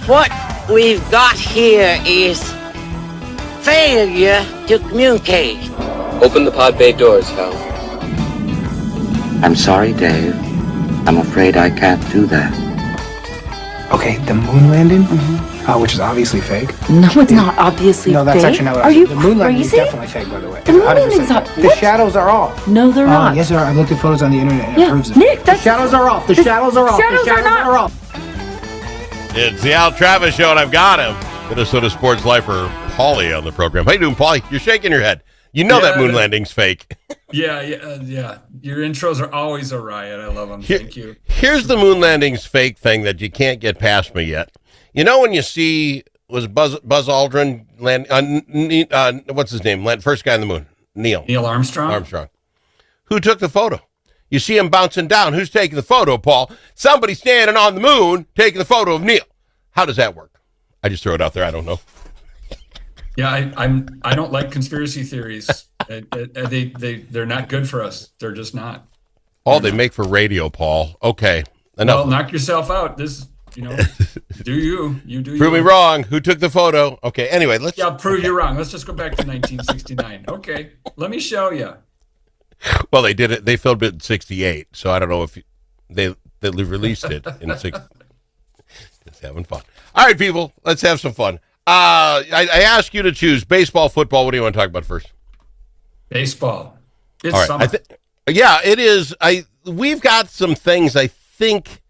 What we've got here is failure to communicate. Open the pod bay doors, Hal. I'm sorry, Dave. I'm afraid I can't do that. Okay, the moon landing, which is obviously fake. No, it's not obviously fake. No, that's actually not what Are I you said. The moon landing is crazy? definitely fake, by the way. The moon landing's not. The shadows are off. No, they're not. Yes, they are. I looked at photos on the internet and it Yeah, proves it. Nick, that's. The shadows are off. The shadows are off. Shadows The are shadows not. are off. It's the Al Travis Show, and I've got him. Minnesota sports lifer Paulie on the program. How you doing, Paulie? You're shaking your head. You know that moon landing's fake. Yeah. Your intros are always a riot. I love them. Thank you. Here's the moon landing's fake thing that you can't get past me yet. You know when you see, was Buzz Aldrin land? What's his name? First guy on the moon. Neil Armstrong. Who took the photo? You see him bouncing down. Who's taking the photo, Paul? Somebody standing on the moon taking the photo of Neil. How does that work? I just throw it out there. I don't know. Yeah, I don't like conspiracy theories. They're not good for us. They're just not. They make for radio, Paul. Okay, enough. Well, knock yourself out. Do you? You do. Prove me wrong. Who took the photo? Okay. Anyway, let's. Yeah, I'll prove you wrong. Let's just go back to 1969. Okay, let me show you. Well, they did it. They filmed it in '68, so I don't know if they released it in '60. Just having fun. All right, people, let's have some fun. I ask you to choose baseball, football. What do you want to talk about first? Baseball. It's all right. summer. Yeah, it is. We've got some things I think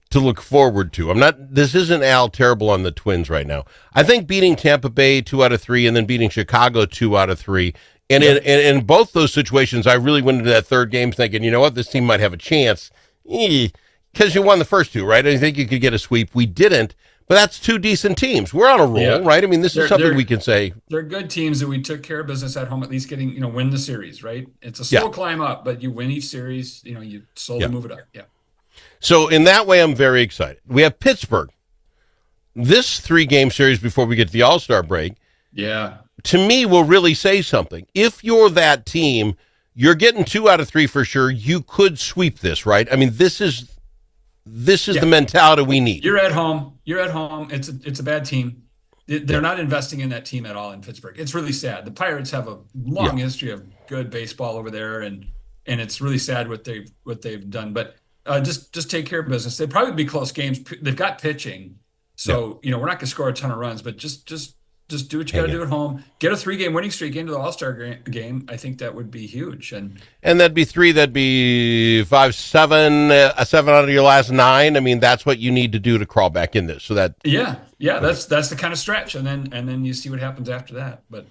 to look forward to. This isn't Al terrible on the Twins right now. I think beating Tampa Bay 2 out of 3 and then beating Chicago 2 out of 3. And in both those situations, I really went into that third game thinking, you know what, this team might have a chance. Because you won the first 2, right? I think you could get a sweep. We didn't. But that's 2 decent teams. We're on a roll, right? I mean, this is something we can say. They're good teams that we took care of business at home, at least getting, win the series, right? It's a slow climb up, but you win each series, you slowly move it up. Yeah. So in that way, I'm very excited. We have Pittsburgh. This 3-game series before we get to the All-Star break, to me, will really say something. If you're that team, you're getting 2 out of 3 for sure. You could sweep this, right? I mean, this is the mentality we need. You're at home. It's a bad team. They're not investing in that team at all in Pittsburgh. It's really sad. The Pirates have a long history of good baseball over there, and it's really sad what they've done. But just take care of business. They'd probably be close games. They've got pitching, so we're not going to score a ton of runs, but just do what you got to do at home. Get a 3-game winning streak into the All-Star game. I think that would be huge. And that'd be 3. That'd be 5, 7, 7 out of your last 9. I mean, that's what you need to do to crawl back in this. So that that's the kind of stretch, and then you see what happens after that. But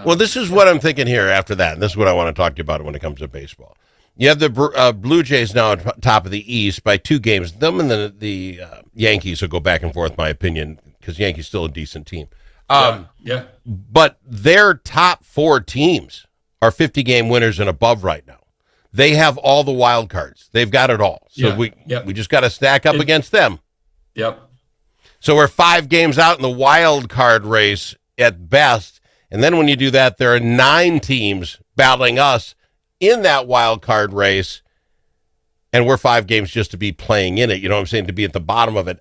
well, this is what I'm thinking here after that. And this is what I want to talk to you about when it comes to baseball. You have the Blue Jays now at top of the East by 2 games. Them and the Yankees will go back and forth, my opinion, because Yankees still a decent team. But their top 4 teams are 50-game winners and above right now. They have all the wild cards. They've got it all. So we just got to stack up against them. Yep. So we're 5 games out in the wild card race at best. And then when you do that, there are 9 teams battling us in that wild card race. And we're 5 games just to be playing in it. You know what I'm saying? To be at the bottom of it.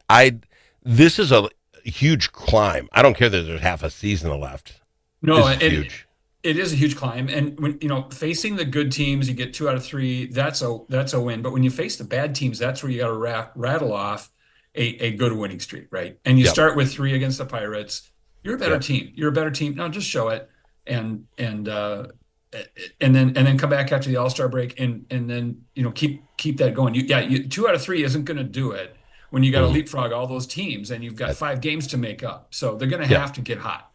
This is a huge climb. I don't care that there's half a season left. No, huge. It is a huge climb. And when facing the good teams, you get 2 out of 3. That's a win. But when you face the bad teams, that's where you got to rattle off a good winning streak, right? And you start with 3 against the Pirates. You're a better team. You're a better team. Now just show it, and then come back after the All-Star break, and then keep that going. 2 out of 3 isn't going to do it when you got to leapfrog all those teams, and you've got 5 games to make up. So they're going to have to get hot.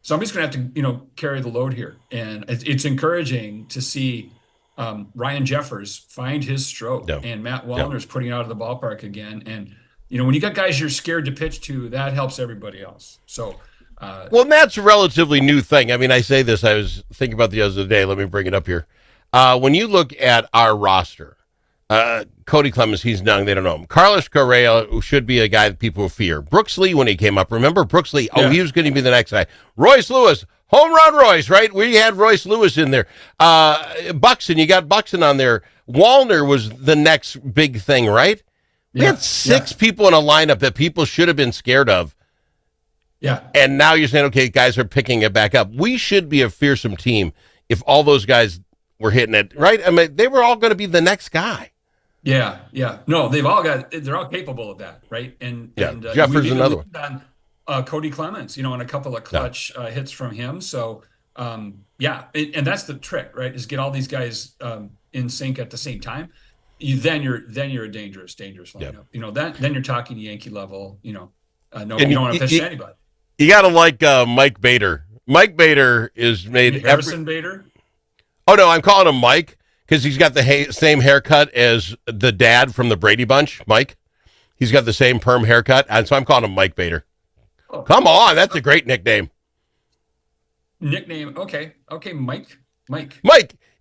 Somebody's going to have to carry the load here, and it's encouraging to see Ryan Jeffers find his stroke, and Matt Wallner's putting out of the ballpark again. And when you got guys you're scared to pitch to, that helps everybody else. So. Well, that's a relatively new thing. I mean, I say this, I was thinking about the other day. Let me bring it up here. When you look at our roster, Cody Clemens, he's young, they don't know him. Carlos Correa, who should be a guy that people will fear. Brooks Lee, when he came up, remember Brooks Lee? Oh, he was going to be the next guy. Royce Lewis, home run Royce, right? We had Royce Lewis in there. Buxton, you got Buxton on there. Wallner was the next big thing, right? We had six people in a lineup that people should have been scared of. Yeah. And now you're saying, okay, guys are picking it back up. We should be a fearsome team if all those guys were hitting it, right? I mean, they were all going to be the next guy. Yeah. No, they're all capable of that, right? And Jeffers another one. On Cody Clemens, and a couple of clutch hits from him. So, and that's the trick, right? Is get all these guys in sync at the same time. Then you're a dangerous lineup. Yeah. Then you're talking Yankee level. You don't want to pitch to anybody. You got to like Mike Bader. Mike Bader is made Harrison Bader. Oh no, I'm calling him Mike because he's got the same haircut as the dad from the Brady Bunch, Mike. He's got the same perm haircut, and so I'm calling him Mike Bader. Oh. Come on, that's a great nickname. Okay, Mike.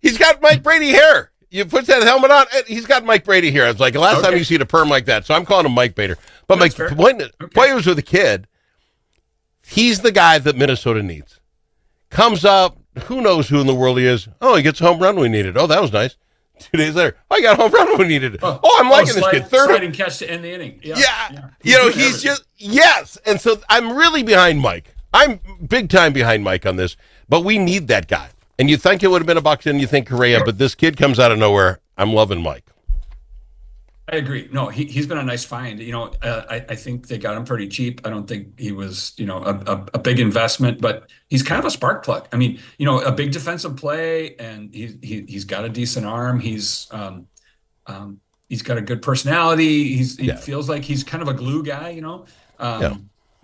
He's got Mike Brady hair. You put that helmet on, he's got Mike Brady hair. It's like the last time you see the perm like that, so I'm calling him Mike Bader. But Mike, when he was with a kid, he's the guy that Minnesota needs. Comes up, who knows who in the world he is? Oh, he gets a home run when we needed. Oh, that was nice. 2 days later, I got a home run when we needed it. I'm liking this kid. Sliding catch to end the inning. Yeah. He's just, yes. And so I'm really behind Mike. I'm big time behind Mike on this, but we need that guy. And you think it would have been a Buxton, you think Correa, but this kid comes out of nowhere. I'm loving Mike. I agree. No, he's been a nice find. I think they got him pretty cheap. I don't think he was, a big investment, but he's kind of a spark plug. I mean, a big defensive play, and he's got a decent arm. He's got a good personality. He feels like he's kind of a glue guy. So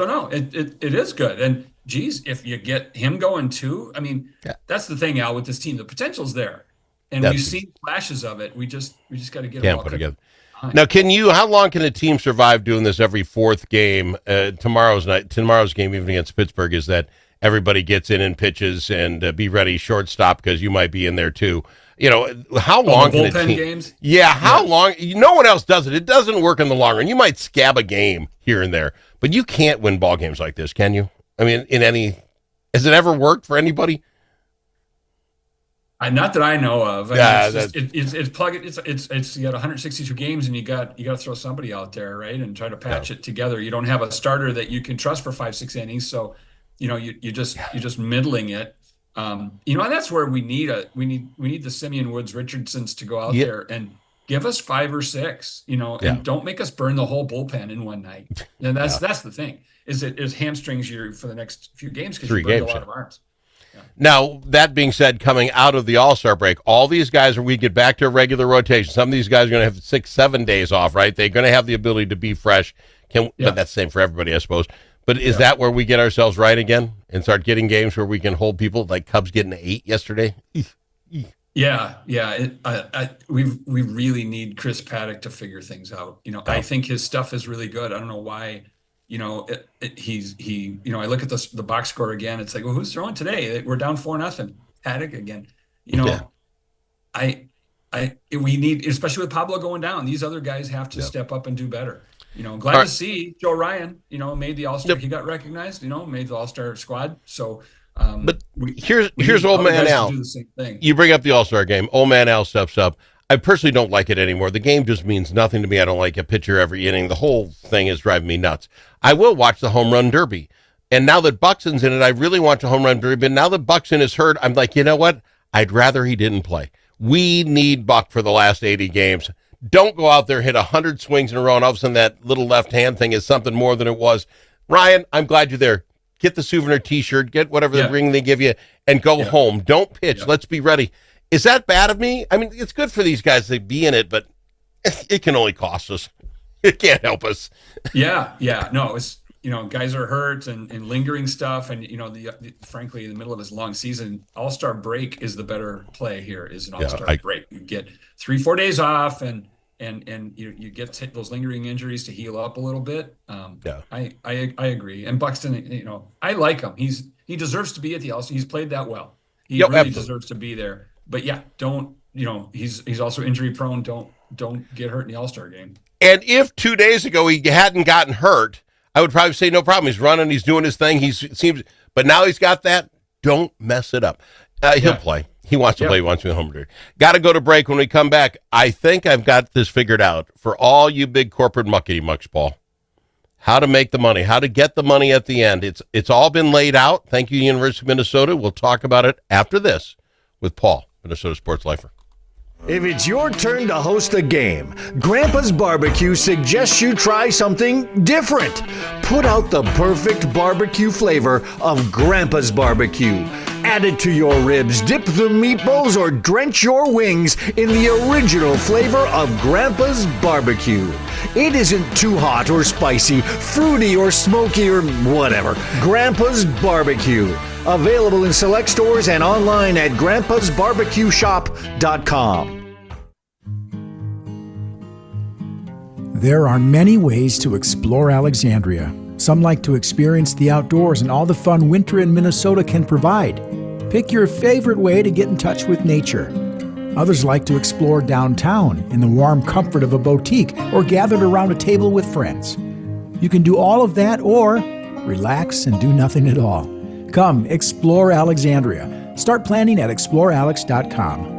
no, it is good. And geez, if you get him going too, I mean, that's the thing, Al, with this team. The potential's there, and we've seen flashes of it. We just got to get it all put together. Now, how long can a team survive doing this every fourth game? Tomorrow's game, even against Pittsburgh, is that everybody gets in and pitches and be ready shortstop because you might be in there too. How long can a team? Games? Yeah, how long? No one else does it. It doesn't work in the long run. You might scab a game here and there, but you can't win ball games like this, can you? I mean, has it ever worked for anybody? Not that I know of. You got 162 games, and you got to throw somebody out there, right, and try to patch it together. You don't have a starter that you can trust for 5-6 innings, so you're just middling it. And that's where we need the Simeon Woods Richardsons to go out there and give us 5 or 6, and don't make us burn the whole bullpen in one night. And that's the thing. Is it hamstrings you for the next few games because you burned a lot of arms. Yeah. Now, that being said, coming out of the All-Star break, all these guys, we get back to a regular rotation. Some of these guys are going to have 6-7 days off, right? They're going to have the ability to be fresh. But that's the same for everybody, I suppose. But is that where we get ourselves right again and start getting games where we can hold people, like Cubs getting 8 yesterday? Yeah. We really need Chris Paddock to figure things out. I think his stuff is really good. I don't know why. I look at the box score again. It's like, well, who's throwing today? We're down 4-0. Paddock again. We need, especially with Pablo going down, these other guys have to step up and do better. Glad to see Joe Ryan, made the All-Star. He got recognized, made the All-Star squad. So, but here's old man Al. Do the same thing. You bring up the All-Star game. Old man Al steps up. I personally don't like it anymore. The game just means nothing to me. I don't like a pitcher every inning. The whole thing is driving me nuts. I will watch the home run derby. And now that Buxton's in it, I really want the home run derby. But now that Buxton is hurt, I'm like, you know what? I'd rather he didn't play. We need Buck for the last 80 games. Don't go out there, hit 100 swings in a row, and all of a sudden that little left hand thing is something more than it was. Ryan, I'm glad you're there. Get the souvenir T-shirt, get whatever the ring they give you, and go home. Don't pitch. Yeah. Let's be ready. Is that bad of me? I mean, it's good for these guys to be in it, but it can only cost us. It can't help us. Yeah. No, it's, guys are hurt and lingering stuff. And, frankly, in the middle of this long season, All-Star break is the better play here, is an All-Star break. You get 3-4 days off and you get those lingering injuries to heal up a little bit. I agree. And Buxton, I like him. He deserves to be at the All-Star. He's played that well. He really deserves to be there. But don't, he's also injury prone. Don't get hurt in the All-Star game. And if 2 days ago he hadn't gotten hurt, I would probably say no problem. He's running, he's doing his thing. But now he's got that. Don't mess it up. He'll play. He wants to play. He wants to be home today. Got to go to break. When we come back, I think I've got this figured out for all you big corporate muckety mucks, Paul. How to make the money, how to get the money at the end. It's all been laid out. Thank you, University of Minnesota. We'll talk about it after this with Paul, Minnesota Sports Lifer. If it's your turn to host a game, Grandpa's Barbecue suggests you try something different. Put out the perfect barbecue flavor of Grandpa's Barbecue. Add it to your ribs, dip the meatballs, or drench your wings in the original flavor of Grandpa's Barbecue. It isn't too hot or spicy, fruity or smoky or whatever. Grandpa's Barbecue. Available in select stores and online at grandpasbarbecueshop.com. There are many ways to explore Alexandria. Some like to experience the outdoors and all the fun winter in Minnesota can provide. Pick your favorite way to get in touch with nature. Others like to explore downtown in the warm comfort of a boutique or gathered around a table with friends. You can do all of that or relax and do nothing at all. Come explore Alexandria. Start planning at explorealex.com.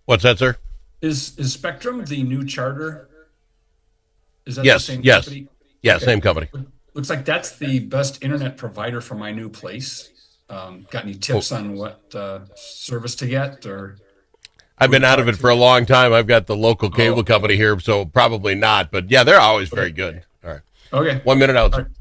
What's that, sir? Is Spectrum the new charter? Is that Yes, the same yes. company? Yeah, Okay. same company. Looks like that's the best internet provider for my new place. Got any tips on what service to get? Or I've been out of it for a long time. I've got the local cable company here, so probably not. But yeah, they're always very good. All right. Okay. 1 minute out. All right.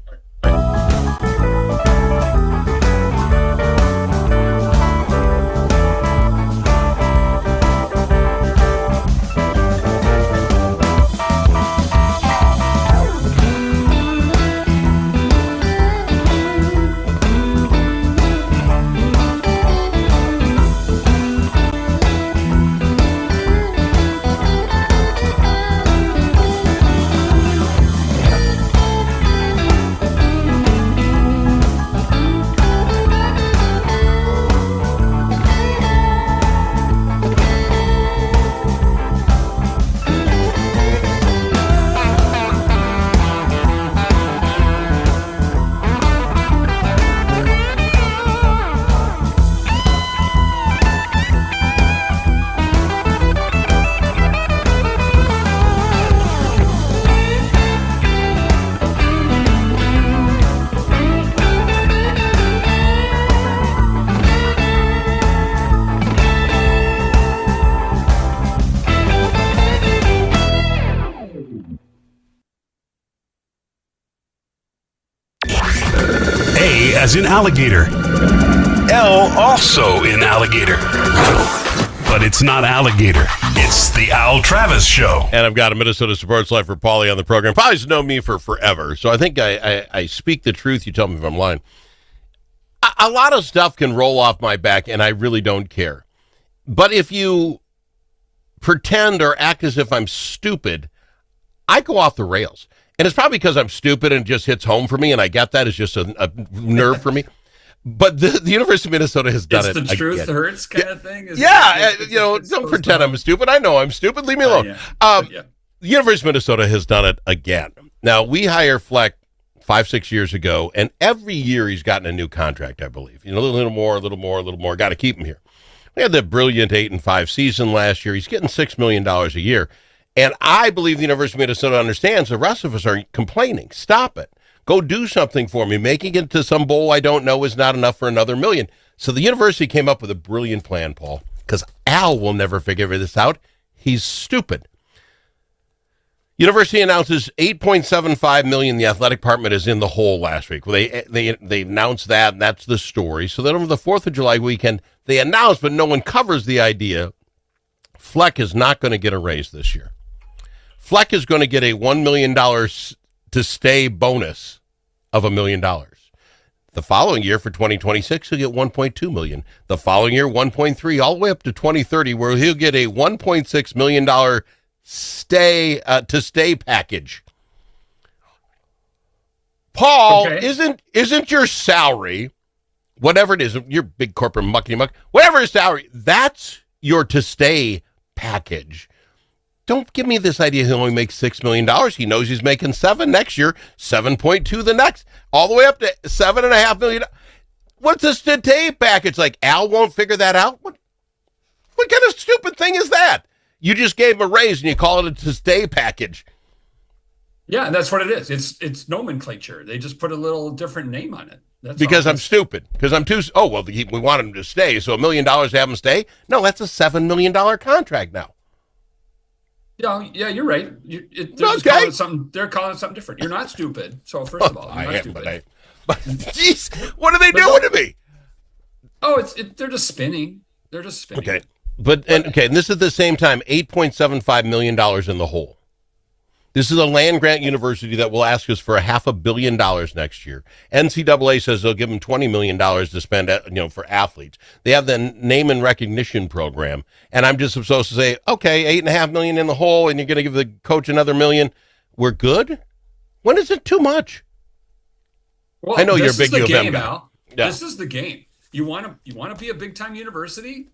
A as in alligator. L also in alligator. But it's not alligator. It's the Al Travis Show. And I've got a Minnesota Sports Lifer Paulie on the program. Paulie's known me for forever, so I think I speak the truth. You tell me if I'm lying. A lot of stuff can roll off my back, and I really don't care. But if you pretend or act as if I'm stupid, I go off the rails. And it's probably because I'm stupid and it just hits home for me, and I get that. It's just a nerve for me. But the University of Minnesota has done It's it the truth again. hurts kind of thing. Don't pretend I'm stupid. I know I'm stupid. Leave me alone. The University of Minnesota has done it again. Now, we hired Fleck 5-6 years ago, and every year he's gotten a new contract, I believe. A little more. Got to keep him here. We had the brilliant 8-5 season last year. He's getting $6 million a year. And I believe the University of Minnesota understands the rest of us are complaining. Stop it. Go do something for me. Making it to some bowl I don't know is not enough for another million. So the university came up with a brilliant plan, Paul, because Al will never figure this out. He's stupid. University announces $8.75 million. The athletic department is in the hole last week. Well, they announced that, and that's the story. So then over the 4th of July weekend, they announced, but no one covers the idea, Fleck is not going to get a raise this year. Fleck is going to get a $1 million to stay bonus of $1 million. The following year, for 2026, he'll get $1.2 million. The following year, $1.3, all the way up to 2030, where he'll get a $1.6 million stay package. Paul, isn't your salary, whatever it is, your big corporate muckety muck, whatever his salary, that's your to stay package. Don't give me this idea he only makes $6 million. He knows he's making $7 million next year, 7.2 the next, all the way up to $7.5 million. What's a stay package? Like Al won't figure that out? What kind of stupid thing is that? You just gave him a raise and you call it a to stay package. Yeah, and that's what it is. It's nomenclature. They just put a little different name on it. That's because I'm stupid. Because I'm too. Oh well, we want him to stay. So $1 million to have him stay. No, that's a $7 million contract now. Yeah, you're right. They're calling it something. They're calling it something different. You're not stupid. So first of all, you're not stupid. But jeez, what are they doing to me? Oh, they're just spinning. They're just spinning. Okay, and this is at the same time $8.75 million in the hole. This is a land grant university that will ask us for $500 million next year. NCAA says they'll give them $20 million to spend, for athletes. They have the name and recognition program, and I'm just supposed to say, okay, $8.5 million in the hole, and you're going to give the coach another $1 million. We're good. When is it too much? Well, I know you're a big U of M guy. Al. Yeah. This is the game. You want to be a big time university?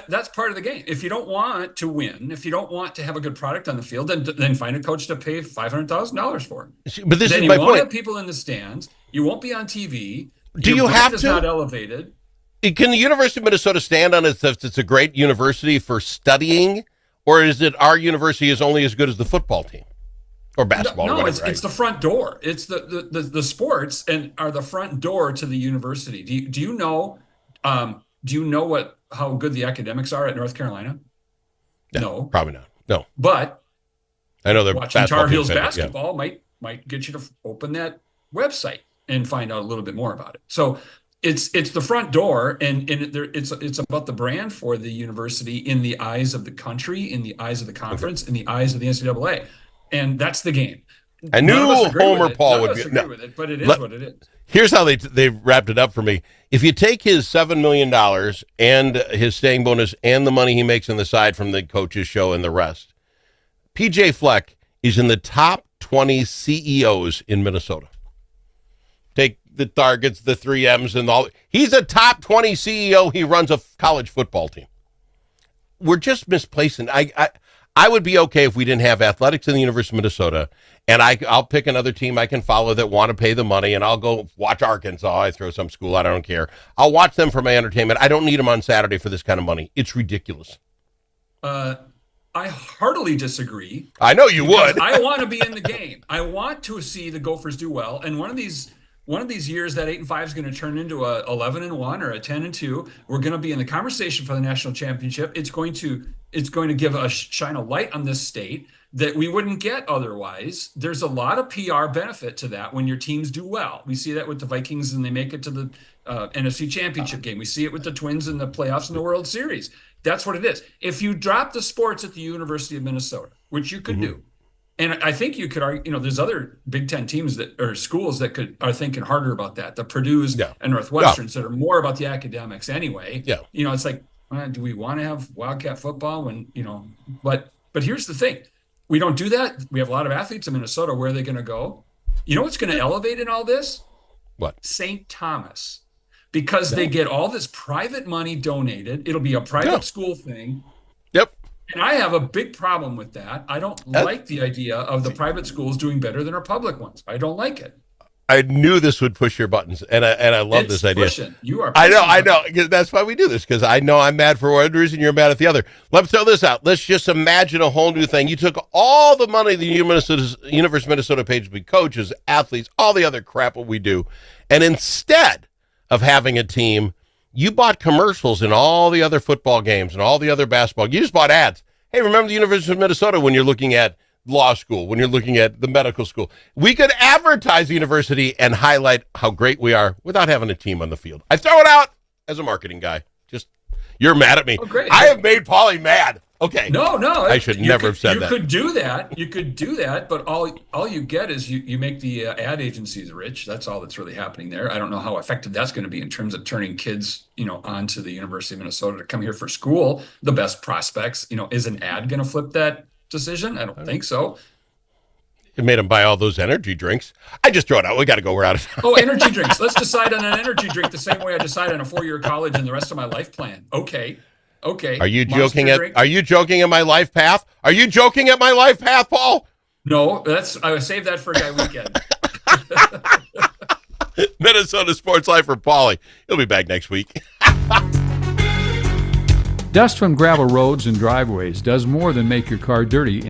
That's part of the game. If you don't want to win, if you don't want to have a good product on the field, then find a coach to pay $500,000 for. But this then is my point. You won't have people in the stands. You won't be on TV. Do you have to? Not elevated. Can the University of Minnesota stand on it if it's a great university for studying, or is it our university is only as good as the football team or basketball? No, or whatever, it's the front door. It's the sports and are the front door to the university. Do you know? Do you know how good the academics are at North Carolina? No, probably not. No, but I know they're watching Tar Heels basketball might get you to open that website and find out a little bit more about it. So it's the front door, and it's about the brand for the university in the eyes of the country, in the eyes of the conference, in the eyes of the NCAA, and that's the game. I knew Homer Paul would agree with it, but it is what it is. Here's how they wrapped it up for me. If you take his $7 million and his staying bonus and the money he makes on the side from the coaches show and the rest, PJ Fleck is in the top 20 CEOs in Minnesota. Take the Targets, the 3Ms, and all. He's a top 20 CEO. He runs a college football team. We're just misplacing. I would be okay if we didn't have athletics in the University of Minnesota, and I'll pick another team I can follow that want to pay the money, and I'll go watch Arkansas. I throw some school out. I don't care. I'll watch them for my entertainment. I don't need them on Saturday for this kind of money. It's ridiculous. I heartily disagree. I know you would. I want to be in the game. I want to see the Gophers do well, and one of these years that 8-5 is going to turn into a 11-1 or a 10-2. We're going to be in the conversation for the national championship. It's going to give us shine a light on this state that we wouldn't get otherwise. There's a lot of PR benefit to that when your teams do well. We see that with the Vikings and they make it to the NFC Championship game. We see it with the Twins in the playoffs in the World Series. That's what it is. If you drop the sports at the University of Minnesota, which you could do, and I think you could argue, there's other Big Ten teams or schools that are thinking harder about that. The Purdue's and Northwesterns that are more about the academics anyway. Yeah. It's like, do we want to have Wildcat football when, but here's the thing. We don't do that. We have a lot of athletes in Minnesota. Where are they going to go? You know what's going to elevate in all this? What? St. Thomas. Because they get all this private money donated. It'll be a private school thing. Yep. And I have a big problem with that. I don't like the idea of the private schools doing better than our public ones. I don't like it. I knew this would push your buttons, and I love this idea. Pushing. You are. I know. That's why we do this, because I know I'm mad for one reason, you're mad at the other. Let's throw this out. Let's just imagine a whole new thing. You took all the money the University of Minnesota pays to be coaches, athletes, all the other crap what we do, and instead of having a team, you bought commercials in all the other football games and all the other basketball. You just bought ads. Hey, remember the University of Minnesota when you're looking at law school, when you're looking at the medical school. We could advertise the university and highlight how great we are without having a team on the field. I throw it out as a marketing guy. Just, you're mad at me. Oh, great. I have made Paulie mad. Okay. No. I should never have said that. You could do that. You could do that, but all you get is you make the ad agencies rich. That's all that's really happening there. I don't know how effective that's going to be in terms of turning kids, onto the University of Minnesota to come here for school. The best prospects, is an ad going to flip that decision? I don't think so. It made them buy all those energy drinks. I just throw it out. We got to go. We're out of time. Oh, energy drinks. Let's decide on an energy drink the same way I decide on a 4-year college and the rest of my life plan. Okay. Are you joking at my life path? Are you joking at my life path, Paul? No, I would save that for Guy Weekend. Minnesota Sports Life for Paulie. He'll be back next week. Dust from gravel roads and driveways does more than make your car dirty.